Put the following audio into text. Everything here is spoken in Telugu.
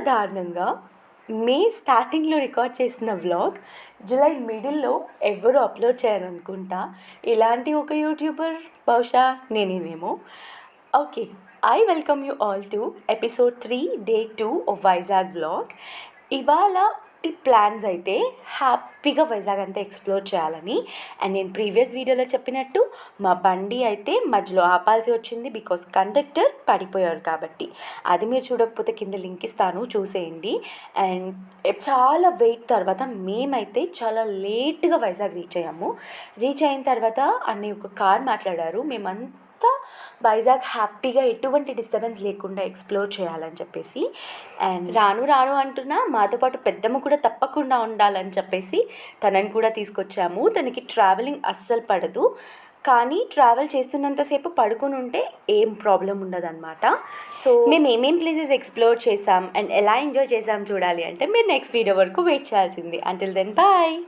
దారుణంగా మే స్టార్టింగ్లో రికార్డ్ చేసిన వ్లాగ్ జూలై మిడిల్లో ఎవరు అప్లోడ్ చేయాలనుకుంటా. ఇలాంటి ఒక యూట్యూబర్ బహుశా నేనేనేమో. Okay, I welcome you all to episode 3 day 2 of Vizag vlog. ఇవాళ ఈ ప్లాన్స్ అయితే హ్యాపీగా వైజాగ్ అంతా ఎక్స్ప్లోర్ చేయాలని. అండ్ నేను ప్రీవియస్ వీడియోలో చెప్పినట్టు మా బండి అయితే మధ్యలో ఆపాల్సి వచ్చింది బికాస్ కండక్టర్ పడిపోయారు కాబట్టి. అది మీరు చూడకపోతే కింద లింక్ ఇస్తాను, చూసేయండి. అండ్ చాలా వెయిట్ తర్వాత మేమైతే చాలా లేట్గా వైజాగ్ రీచ్ అయ్యాము. రీచ్ అయిన తర్వాత అన్నయ్య ఒక కార్ మాట్లాడారు. మేమంతా వైజాగ్ హ్యాపీగా ఎటువంటి డిస్టర్బెన్స్ లేకుండా ఎక్స్ప్లోర్ చేయాలని చెప్పేసి. అండ్ రాను రాను అంటున్నా మాతో పాటు పెద్దమ్మ కూడా తప్పకుండా ఉండాలని చెప్పేసి తనని కూడా తీసుకొచ్చాము. తనకి ట్రావెలింగ్ అస్సలు పడదు, కానీ ట్రావెల్ చేస్తున్నంతసేపు పడుకుని ఉంటే ఏం ప్రాబ్లం ఉండదన్నమాట. సో మేము ఏమేం ప్లేసెస్ ఎక్స్ప్లోర్ చేసాం అండ్ ఎలా ఎంజాయ్ చేసాం చూడాలి అంటే మీరు నెక్స్ట్ వీడియో వరకు వెయిట్ చేయాల్సింది. Until then bye.